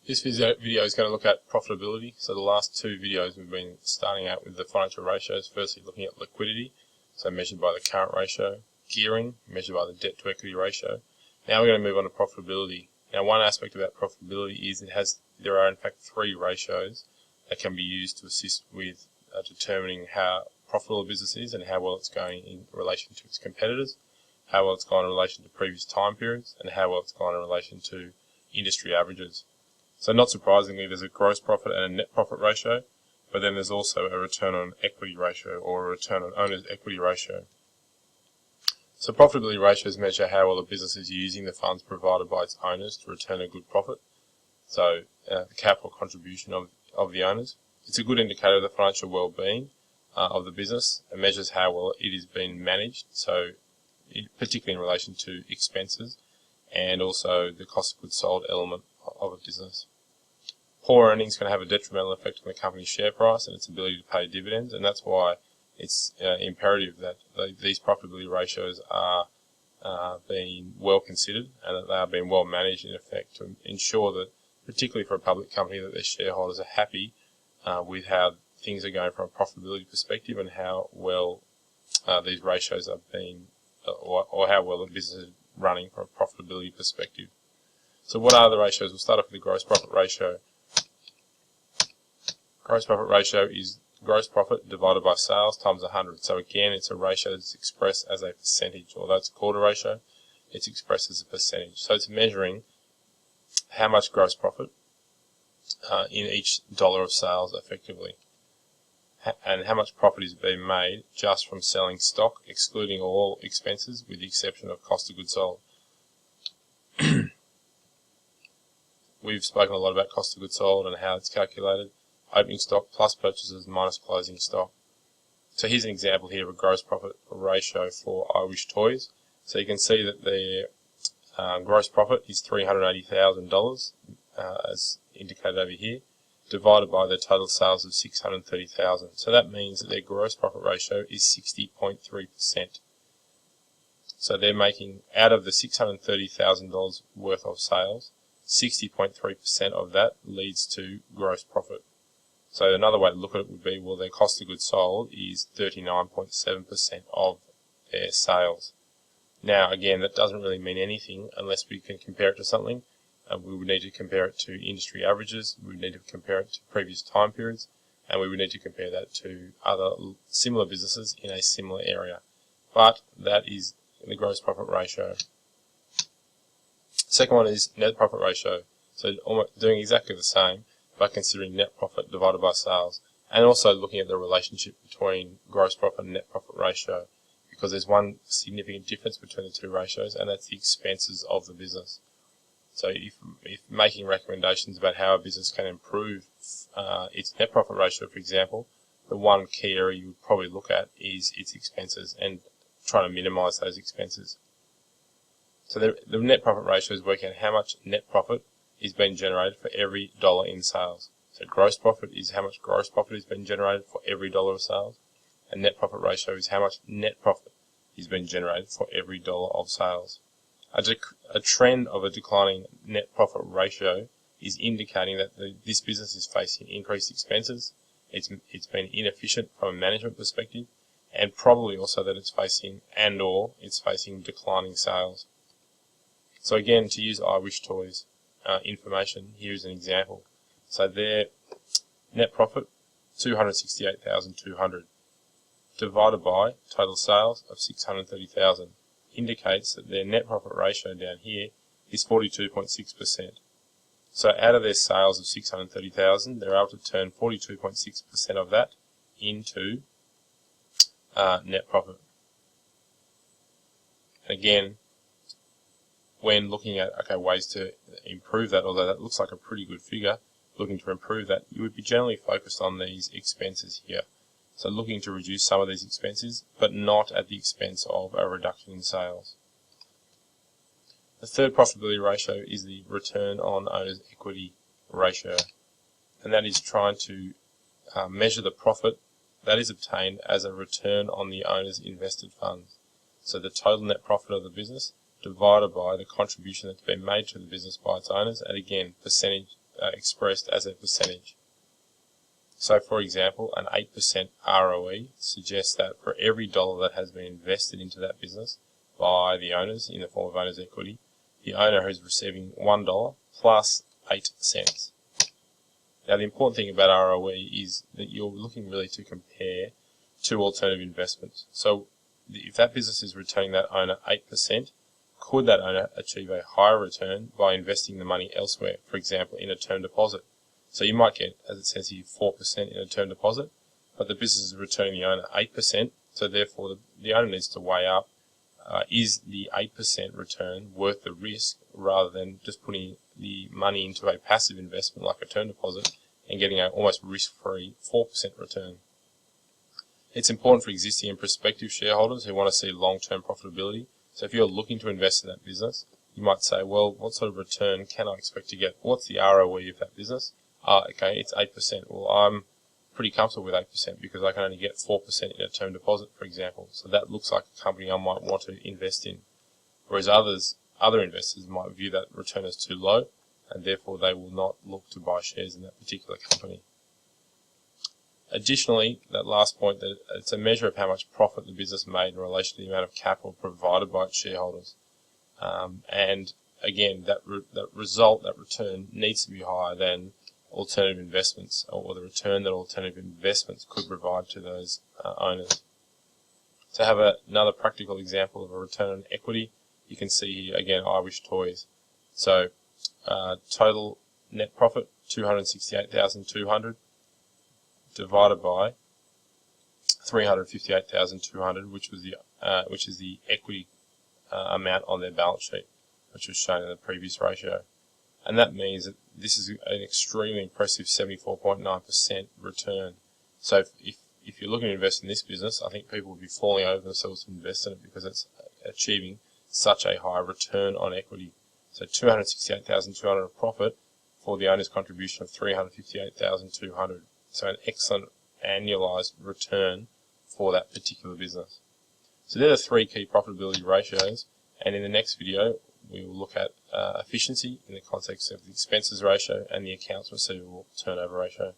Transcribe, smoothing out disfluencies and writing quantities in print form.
This video is going to look at profitability. So the last two videos we've been starting out with the financial ratios. Firstly looking at liquidity, so measured by the current ratio, gearing, measured by the debt to equity ratio. Now we're going to move on to profitability. Now one aspect about profitability is there are in fact three ratios that can be used to assist with determining how profitable a business is and how well it's going in relation to its competitors, how well it's gone in relation to previous time periods, and how well it's gone in relation to industry averages. So not surprisingly, there's a gross profit and a net profit ratio, but then there's also a return on equity ratio or a return on owner's equity ratio. So profitability ratios measure how well a business is using the funds provided by its owners to return a good profit. So the capital contribution of the owners. It's a good indicator of the financial well-being of the business and measures how well it is being managed, so particularly in relation to expenses and also the cost of goods sold element of a business. Poor earnings can have a detrimental effect on the company's share price and its ability to pay dividends, and that's why it's imperative that these profitability ratios are being well considered and that they are being well managed in effect to ensure that, particularly for a public company, that their shareholders are happy with how things are going from a profitability perspective and how well these ratios are being, or how well the business is running from a profitability perspective. So what are the ratios? We'll start off with the gross profit ratio. Gross profit ratio is gross profit divided by sales times 100. So again, it's a ratio that's expressed as a percentage. Although it's called a ratio, it's expressed as a percentage. So it's measuring how much gross profit in each dollar of sales effectively, and how much profit is being made just from selling stock, excluding all expenses with the exception of cost of goods sold. We've spoken a lot about cost of goods sold and how it's calculated. Opening stock plus purchases minus closing stock. So here's an example here of a gross profit ratio for I Wish Toys. So you can see that their gross profit is $380,000 as indicated over here, divided by their total sales of $630,000. So that means that their gross profit ratio is 60.3%. So they're making, out of the $630,000 worth of sales, 60.3% of that leads to gross profit. So another way to look at it would be, well, their cost of goods sold is 39.7% of their sales. Now, again, that doesn't really mean anything unless we can compare it to something. We would need to compare it to industry averages, we would need to compare it to previous time periods, and we would need to compare that to other similar businesses in a similar area. But that is the gross profit ratio. Second one is net profit ratio. So almost doing exactly the same, by considering net profit divided by sales, and also looking at the relationship between gross profit and net profit ratio, because there's one significant difference between the two ratios, and that's the expenses of the business. So if making recommendations about how a business can improve its net profit ratio, for example, the one key area you would probably look at is its expenses and trying to minimise those expenses. So the net profit ratio is working out how much net profit is being generated for every dollar in sales. So gross profit is how much gross profit is being generated for every dollar of sales, and net profit ratio is how much net profit is being generated for every dollar of sales. A trend of a declining net profit ratio is indicating that this business is facing increased expenses, it's been inefficient from a management perspective, and probably also that it's facing declining sales. So again, to use I Wish Toys information, here's an example. So their net profit, $268,200, divided by total sales of $630,000, indicates that their net profit ratio down here is 42.6%. So out of their sales of $630,000, they're able to turn 42.6% of that into net profit. Again, when looking at ways to improve that, although that looks like a pretty good figure, looking to improve that, you would be generally focused on these expenses here. So looking to reduce some of these expenses, but not at the expense of a reduction in sales. The third profitability ratio is the return on owner's equity ratio, and that is trying to measure the profit that is obtained as a return on the owner's invested funds. So the total net profit of the business divided by the contribution that's been made to the business by its owners, and again, percentage expressed as a percentage. So for example, an 8% ROE suggests that for every dollar that has been invested into that business by the owners in the form of owner's equity, the owner is receiving $1 plus 8 cents. Now the important thing about ROE is that you're looking really to compare two alternative investments. So if that business is returning that owner 8%, could that owner achieve a higher return by investing the money elsewhere, for example in a term deposit? So you might get, as it says here, 4% in a term deposit, but the business is returning the owner 8%, so therefore the owner needs to weigh up, is the 8% return worth the risk rather than just putting the money into a passive investment like a term deposit and getting an almost risk-free 4% return. It's important for existing and prospective shareholders who want to see long-term profitability. So if you're looking to invest in that business, you might say, well, what sort of return can I expect to get? What's the ROE of that business? Okay, it's 8%. Well, I'm pretty comfortable with 8% because I can only get 4% in a term deposit, for example. So that looks like a company I might want to invest in. Whereas other investors might view that return as too low, and therefore they will not look to buy shares in that particular company. Additionally, that last point, that it's a measure of how much profit the business made in relation to the amount of capital provided by its shareholders. And again, that return needs to be higher than alternative investments, or the return that alternative investments could provide to those owners. To have another practical example of a return on equity, you can see here again Irish Toys. So total net profit $268,200 divided by $358,200, which is the equity amount on their balance sheet, which was shown in the previous ratio. And that means that this is an extremely impressive 74.9% return. So if you're looking to invest in this business, I think people would be falling over themselves to invest in it because it's achieving such a high return on equity. So $268,200 of profit for the owner's contribution of $358,200. So an excellent annualized return for that particular business. So there are three key profitability ratios, and in the next video we will look at efficiency in the context of the expenses ratio and the accounts receivable turnover ratio.